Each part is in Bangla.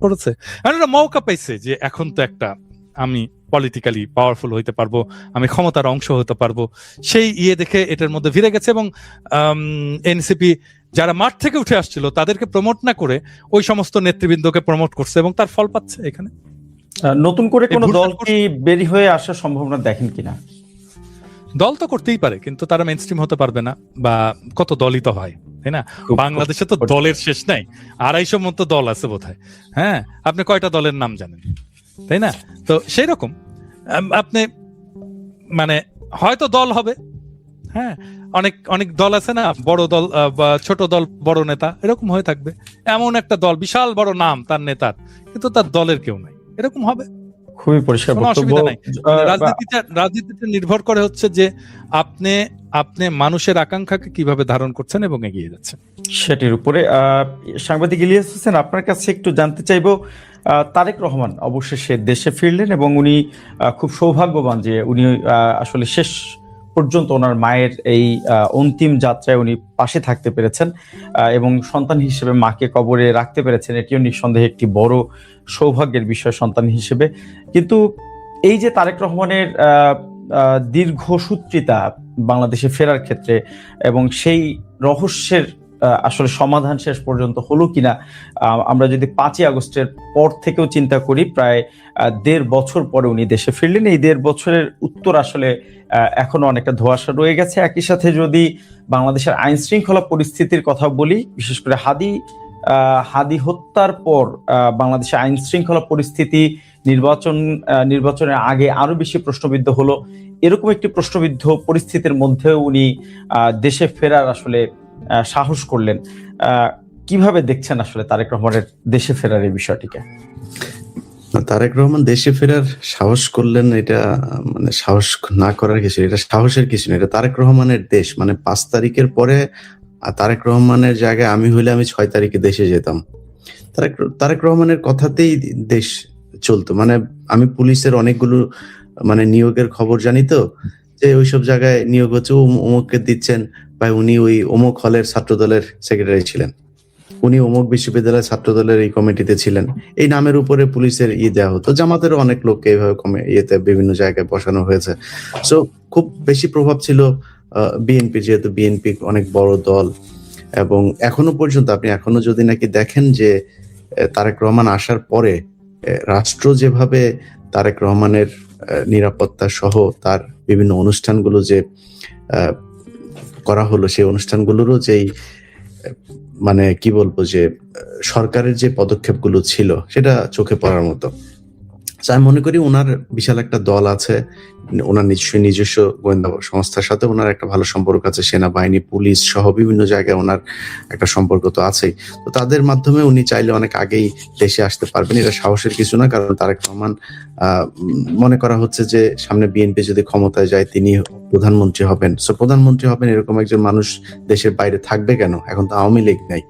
করেছে, একটা মৌকা পাইছে যে এখন তো একটা আমি পলিটিক্যালি পাওয়ারফুল হইতে পারবো, আমি ক্ষমতার অংশ হতে পারবো, সেই দেখে এটার মধ্যে ভিড়ে গেছে। এবং এনসিপি যারা মাঠ থেকে উঠে আসছিল তাদেরকে প্রমোট না করে ওই সমস্ত নেতৃবৃন্দকে প্রমোট করছে এবং তার ফল পাচ্ছে এখানে। নতুন করে কোনো দল কি বেরি হয়ে আসার সম্ভাবনা দেখেন কিনা? দল তো করতেই পারে, কিন্তু তারা মেইনস্ট্রিম হতে পারবে না, বা কত দলই তো হয়, তাই না? বাংলাদেশে তো দলের শেষ নাই, 250 মতো দল আছে বোধহয়। হ্যাঁ, আপনি কয়টা দলের নাম জানেন, তাই না? তো সেই রকম আপনি মানে হয়তো দল হবে, হ্যাঁ, অনেক অনেক দল আছে না, বড় দল বা ছোট দল, বড় নেতা, এরকম হয়ে থাকবে। এমন একটা দল বিশাল বড় নাম তার নেতার, কিন্তু তার দলের কেউ নাই, এরকম হবে। খুবই পরিষ্কার কোনো বক্তব্য। অসুবিধা নাই। রাজনীতিতে নির্ভর করে হচ্ছে যে আপনি মানুষের আকাঙ্ক্ষাকে কিভাবে ধারণ করছেন এবং এগিয়ে যাচ্ছেন সেটির উপরে। সাংবাদিক ইলিয়াস হোসেন, আপনার কাছে একটু জানতে চাইবো, তারেক রহমান অবশেষে দেশে ফিরলেন এবং উনি খুব সৌভাগ্যবান যে উনি আসলে শেষ পর্যন্ত ওনার মায়ের এই অন্তিম যাত্রায় উনি পাশে থাকতে পেরেছেন এবং সন্তান হিসেবে মাকে কবরে রাখতে পেরেছেন। এটিও নিঃসন্দেহে একটি বড় সৌভাগ্যের বিষয় সন্তান হিসেবে। কিন্তু এই যে তারেক রহমানের দীর্ঘসূত্রিতা বাংলাদেশে ফেরার ক্ষেত্রে এবং সেই রহস্যের আসলে সমাধান শেষ পর্যন্ত হলো কিনা, আমরা যদি 5ই আগস্টের পর থেকেও চিন্তা করি, প্রায় 1.5 বছর পরে উনি দেশে ফিরলেন। এই 1.5 বছরের উত্তর আসলে এখনো অনেকটা ধোঁয়াশা রয়ে গেছে। একই সাথে যদি বাংলাদেশের আইন শৃঙ্খলা পরিস্থিতির কথা বলি, বিশেষ করে হাদি হত্যার পর বাংলাদেশের আইন শৃঙ্খলা পরিস্থিতি নির্বাচনের আগে আরো বেশি প্রশ্নবিদ্ধ হলো। এরকম একটি প্রশ্নবিদ্ধ পরিস্থিতির মধ্যেও উনি দেশে ফেরার আসলে সাহস করলেন। কিভাবে দেখছেন আসলে তারেক রহমানের দেশে ফেরার এই বিষয়টিকে? তারেক রহমান দেশে ফেরার সাহস করলেন, এটা মানে সাহস না করার কিছু, এটা সাহসের কিছু না। এটা তারেক রহমানের দেশ। মানে 5 তারিখের পরে তারেক রহমানের জায়গায় আমি হইলে আমি 6 তারিখে দেশে যেতাম। তারেক রহমানের কথাতেই দেশ চলতো। মানে আমি পুলিশের অনেকগুলো মানে নিয়োগের খবর জানি তো, যে ওইসব জায়গায় নিয়োগ হচ্ছে, অমুককে দিচ্ছেন, বা উনি ওই অমুক হলের ছাত্রদলের সেক্রেটারি ছিলেন, উনি অমুক বিশ্ববিদ্যালয়ের ছাত্রদলের এই কমিটিতে ছিলেন, এই নামের উপরে পুলিশের দেওয়া হতো। জামাতেরও অনেক লোককে এইভাবে বিভিন্ন জায়গায় বসানো হয়েছে। সো খুব বেশি প্রভাব ছিল বিএনপি, যেহেতু বিএনপি অনেক বড় দল। এবং এখনো পর্যন্ত আপনি এখনো যদি নাকি দেখেন যে তারেক রহমান আসার পরে রাষ্ট্র যেভাবে তারেক রহমানের নিরাপত্তা সহ তার বিভিন্ন অনুষ্ঠানগুলো যে করা হলো, সেই অনুষ্ঠানগুলোরও যেই মানে কি বলবো, যে সরকারের যে পদক্ষেপগুলো ছিল সেটা চোখে পড়ার মতো। আমি মনে করি ওনার বিশাল একটা দল আছে, ওনার নিশ্চয়ই নিজস্ব গোয়েন্দা সংস্থার সাথে ওনার একটা ভালো সম্পর্ক আছে, সেনাবাহিনী, পুলিশ সহ বিভিন্ন জায়গায় ওনার একটা সম্পর্ক তো আছেই। তো তাদের মাধ্যমে উনি চাইলে অনেক আগেই দেশে আসতে পারবেন। এটা সাহসের কিছু না, কারণ তারেক রহমান মনে করা হচ্ছে যে সামনে বিএনপি যদি ক্ষমতায় যায় তিনি প্রধানমন্ত্রী হবেন। সো প্রধানমন্ত্রী হবেন এরকম একজন মানুষ দেশের বাইরে থাকবে কেন? এখন তো আওয়ামী লীগ নাই।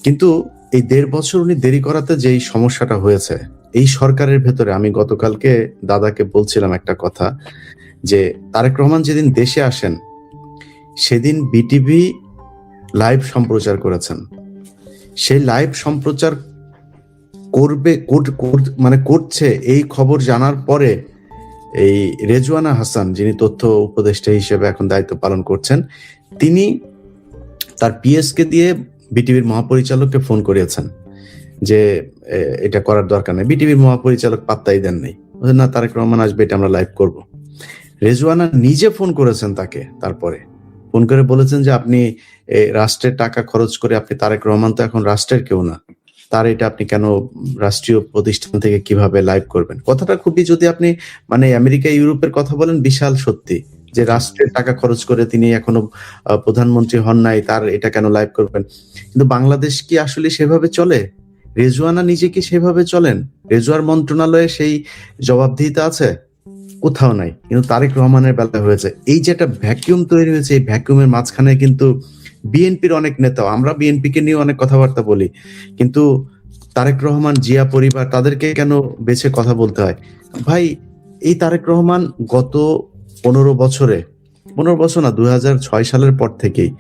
কিন্তু এই 1.5 বছর উনি দেরি করাতে যেই সমস্যাটা হয়েছে, এই সরকারের ভেতরে, আমি গতকালকে দাদাকে বলছিলাম একটা কথা, যে তারেক রহমান যেদিন দেশে আসেন সেদিন বিটিভি লাইভ সম্প্রচার করেছেন। সেই লাইভ সম্প্রচার করছে এই খবর জানার পরে এই রেজওয়ানা হাসান, যিনি তথ্য উপদেষ্টা হিসেবে এখন দায়িত্ব পালন করছেন, তিনি তার পিএসকে দিয়ে বিটিভির মহাপরিচালককে ফোন করিয়েছেন যে এটা করার দরকার নেই। বিটিভির মহাপরিচালক পাত্তাই দেন নাই, না তারেক রহমান আসবে, এটা আমরা লাইভ করব। রেজওয়ানা নিজে ফোন করেছেন তাকে, তারপরে ফোন করে বলেছেন যে আপনি রাষ্ট্রের টাকা খরচ করে, আপনি তারেক রহমান তো এখন রাষ্ট্রের কেউ না, তার এটা আপনি কেন রাষ্ট্রীয় প্রতিষ্ঠান থেকে কিভাবে লাইভ করবেন? কথাটা খুবই, যদি আপনি মানে আমেরিকা ইউরোপের কথা বলেন, বিশাল সত্যি, যে রাষ্ট্রের টাকা খরচ করে তিনি এখনো প্রধানমন্ত্রী হন নাই, তার এটা কেন লাইভ করবেন? কিন্তু বাংলাদেশ কি আসলে সেভাবে চলে? রেজওয়ানা নিজে কি সেভাবে চলেন? রেজওয়ার মন্ত্রণালয়ে সেই জবাবদিহিতা আছে? কোথাও নাই। কিন্তু তারেক রহমানের বেলা হয়েছে। এই যে একটা ভ্যাকিউম তৈরি হয়েছে, এই ভ্যাকিউমের মাঝখানে কিন্তু বিএনপির অনেক নেতা, আমরা বিএনপিকে নিয়ে অনেক কথাবার্তা বলি, কিন্তু তারেক রহমান, জিয়া পরিবার, তাদেরকে কেন বেছে কথা বলতে হয়? ভাই, এই তারেক রহমান গত 15 বছরে 15 বছর না, 2006 সালের পর থেকেই।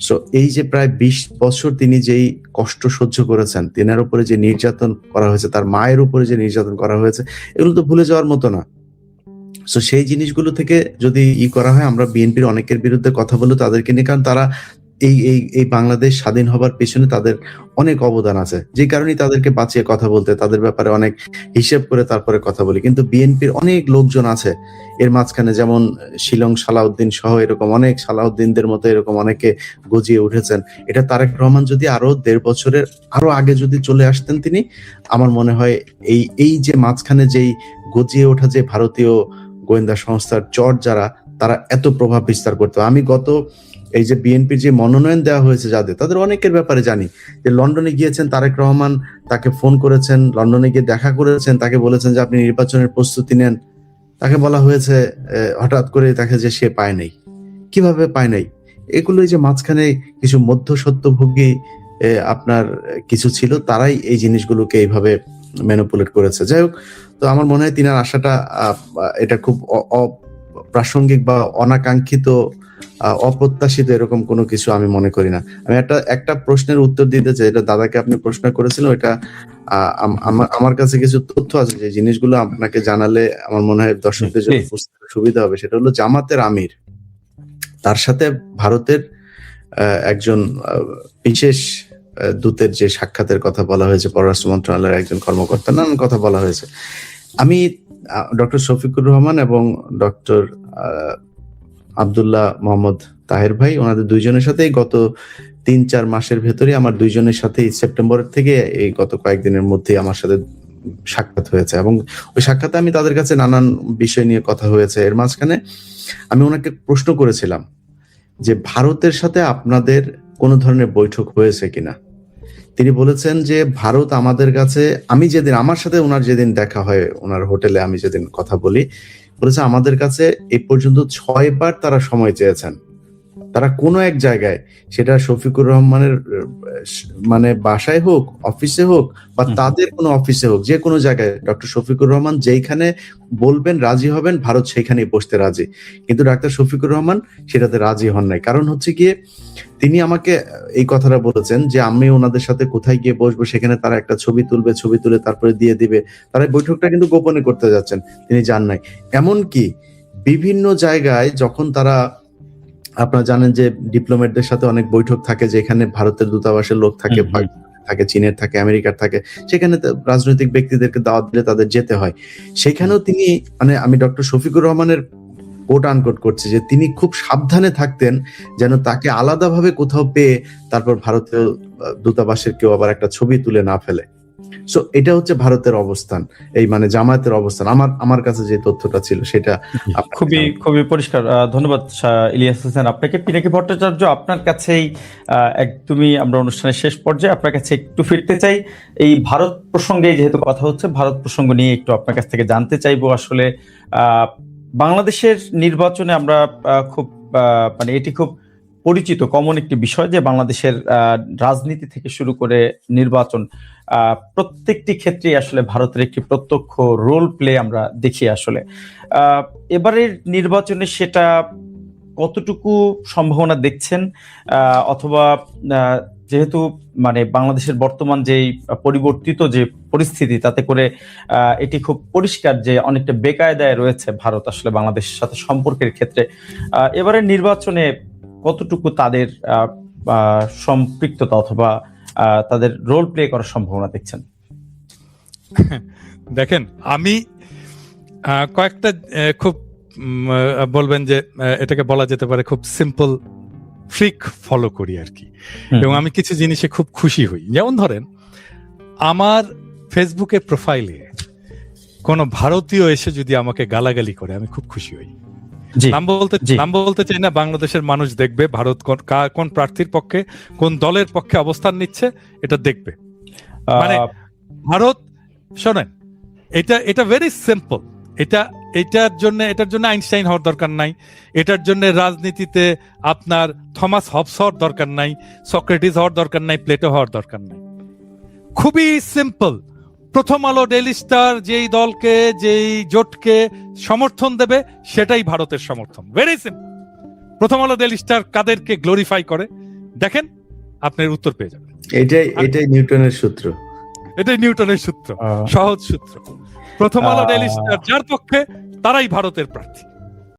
সো এই যে প্রায় 20 বছর তিনি যেই কষ্ট সহ্য করেছেন, তিনার উপরে যে নির্যাতন করা হয়েছে, তার মায়ের উপরে যে নির্যাতন করা হয়েছে, এগুলো তো ভুলে যাওয়ার মতো না। সো সেই জিনিসগুলো থেকে যদি করা হয়, আমরা বিএনপির অনেকের বিরুদ্ধে কথা বলে তাদেরকে নিয়ে, কারণ তারা এই বাংলাদেশ স্বাধীন হবার পেছনে তাদের অনেক অবদান আছে, যে কারণেই তাদেরকে বাঁচিয়ে কথা বলতে, তাদের ব্যাপারে অনেক হিসেব করে তারপরে কথা বলি। কিন্তু বিএনপির অনেক লোকজন আছে এর মাঝখানে, যেমন শিলং সালাউদ্দিন সহ এরকম অনেক সালাউদ্দিনদের মতো এরকম অনেকে গজিয়ে উঠেছেন। এটা তারেক রহমান যদি আরো 1.5 বছরের আরো আগে যদি চলে আসতেন তিনি, আমার মনে হয় এই যে মাঝখানে যেই গজিয়ে ওঠা যে ভারতীয় গোয়েন্দা সংস্থার চর যারা, তারা এত প্রভাব বিস্তার করতো। আমি গত এই যে বিএনপির যে মনোনয়ন দেওয়া হয়েছে যাদের, তাদের অনেকের ব্যাপারে জানি যে লন্ডনে গিয়েছেন তারেক রহমান, তাকে ফোন করেছেন, লন্ডনে গিয়ে দেখা করেছেন, তাকে বলেছেন যে আপনি নির্বাচনের প্রস্তুতি নেন। তাকে বলা হয়েছে হঠাৎ করে তাকে যে সে পায় নাই। কিভাবে পায় নাই? এগুলো যে মাঝখানে কিছু মধ্যস্বত্বভোগী আপনার কিছু ছিল, তারাই এই জিনিসগুলোকে এইভাবে ম্যানিপুলেট করেছে। যাই হোক, তো আমার মনে হয় তিনার আশাটা এটা খুব অপ্রাসঙ্গিক বা অনাকাঙ্ক্ষিত, অপ্রত্যাশিত এরকম কোনো কিছু আমি মনে করি না। আমি একটা প্রশ্নের উত্তর দিতে চাই, এটা দাদাকে আপনি প্রশ্ন করেছিলেন, এটা আমার কাছে কিছু তথ্য আছে যে জিনিসগুলো আপনাকে জানালে আমার মনে হয় দর্শকদের জন্য বুঝতে সুবিধা হবে। সেটা হলো জামাতের আমির, তার সাথে ভারতের একজন বিশেষ দূতের যে সাক্ষাতের কথা বলা হয়েছে, পররাষ্ট্র মন্ত্রণালয়ের একজন কর্মকর্তা, নানান কথা বলা হয়েছে। আমি ডক্টর শফিকুর রহমান এবং ডক্টর আব্দুল্লাহ মোহাম্মদ তাহের ভাই, ওনাদের দুইজনের সাথেই গত 3-4 মাসের ভেতরে আমার দুইজনের সাথেই সেপ্টেম্বরের থেকে এই গত কয়েকদিনের মধ্যে আমার সাথে সাক্ষাৎ হয়েছে, এবং ওই সাক্ষাতে আমি তাদের কাছে নানান বিষয় নিয়ে কথা হয়েছে। এর মাঝখানে আমি ওনাকে প্রশ্ন করেছিলাম যে ভারতের সাথে আপনাদের কোনো ধরনের বৈঠক হয়েছে কিনা। তিনি বলেছেন যে ভারত আমাদের কাছে, আমি যেদিন আমার সাথে ওনার যেদিন দেখা হয় ওনার হোটেলে, আমি যেদিন কথা বলি, বলেছে আমাদের কাছে এই পর্যন্ত 6 বার তারা সময় চেয়েছেন। তারা কোনো এক জায়গায়, সেটা শফিকুর রহমানের মানে বাসায় হোক, অফিসে হোক, বা তাদের কোনো অফিসে হোক, যে কোনো জায়গায় ডক্টর শফিকুর রহমান যেইখানে বলবেন রাজি হবেন, ভারত সেইখানেই বসতে রাজি। কিন্তু ডাক্তার শফিকুর রহমান সেটাতে রাজি হন নাই। কারণ হচ্ছে গিয়ে তিনি আমাকে এই কথাটা বলেছেন যে আমি ওনাদের সাথে কোথায় গিয়ে বসবো, সেখানে তারা একটা ছবি তুলবে, ছবি তুলে তারপরে দিয়ে দিবে। তারা বৈঠকটা কিন্তু গোপনে করতে যাচ্ছেন, তিনি যান নাই। এমনকি বিভিন্ন জায়গায় যখন তারা, আপনারা জানেন যে ডিপ্লোমেটদের সাথে অনেক বৈঠক থাকে, যেখানে ভারতের দূতাবাসের লোক থাকে, থাকে চীনের থাকে, আমেরিকার থাকে, সেখানে রাজনৈতিক ব্যক্তিদেরকে দাওয়াত দিলে তাদের যেতে হয়। সেখানেও তিনি, মানে আমি ডক্টর শফিকুর রহমানের কোট আনকোট করছি, যে তিনি খুব সাবধানে থাকতেন যেন তাকে আলাদাভাবে কোথাও পেয়ে তারপর ভারতীয় দূতাবাসের কেউ আবার একটা ছবি তুলে না ফেলে। সো এটা হচ্ছে ভারতের অবস্থান, এই মানে জামায়াতের অবস্থান। আমার কাছে যে তথ্যটা ছিল সেটা খুবই পরিষ্কার। ধন্যবাদ ইলিয়াস হোসেন আপনাকে। পিনাকি ভট্টাচার্য, আপনার কাছেই একদমই আমরা অনুষ্ঠানের শেষ পর্যায়ে আপনার কাছে একটু ফিরতে চাই। এই ভারত প্রসঙ্গে যেহেতু কথা হচ্ছে, ভারত প্রসঙ্গ নিয়ে একটু আপনার কাছ থেকে জানতে চাইবো। আসলে বাংলাদেশের নির্বাচনে আমরা খুব মানে এটি খুব পরিচিত কমন একটি বিষয় যে বাংলাদেশের রাজনীতি থেকে শুরু করে নির্বাচন, প্রত্যেকটি ক্ষেত্রে আসলে ভারতের একটি প্রত্যক্ষ রোল প্লে আমরা দেখি। আসলে এবারের নির্বাচনে সেটা কতটুকু সম্ভাবনা দেখছেন, অথবা যেহেতু মানে বাংলাদেশের বর্তমান যে পরিবর্তিত যে পরিস্থিতি, তাতে করে এটি খুব পরিষ্কার যে অনেকটা বেকায়দায় রয়েছে ভারত আসলে বাংলাদেশের সাথে সম্পর্কের ক্ষেত্রে। এবারের নির্বাচনে কতটুকু তাদের সম্পৃক্ততা অথবা তাদের রোল প্লে করার সম্ভাবনা দেখছেন? দেখেন, আমি কয়েকটা খুব বলবেন যে এটাকে বলা যেতে পারে খুব সিম্পল ট্রিক ফলো করি আর কি, এবং আমি কিছু জিনিসে খুব খুশি হই। যেমন ধরেন, আমার ফেসবুকের প্রোফাইলে কোনো ভারতীয় এসে যদি আমাকে গালাগালি করে, আমি খুব খুশি হই। নাম বলতে চাই না, বাংলাদেশের মানুষ দেখবে ভারত কোন প্রার্থীর পক্ষে, কোন দলের পক্ষে অবস্থান নিচ্ছে, এটা দেখবে। মানে ভারত, শোনেন, এটা ভেরি সিম্পল। এটার জন্য আইনস্টাইন হওয়ার দরকার নাই, এটার জন্য রাজনীতিতে আপনার থমাস হবস হওয়ার দরকার নাই, সক্রেটিস হওয়ার দরকার নাই, প্লেটো হওয়ার দরকার নাই। খুবই সিম্পল। প্রথম আলো, ডেইলি স্টার যেই দলকে, যেই জোটকে সমর্থন দেবে, সেটাই ভারতের সমর্থন। Very simple. প্রথম আলো ডেইলি স্টার কাদেরকে গ্লোরিফাই করে দেখেন, আপনার উত্তর পেয়ে যাবেন। এটাই নিউটনের সূত্র। এটাই নিউটনের সূত্র, সহজ সূত্র। প্রথম আলো ডেইলি স্টার যার পক্ষে, তারাই ভারতের প্রার্থী।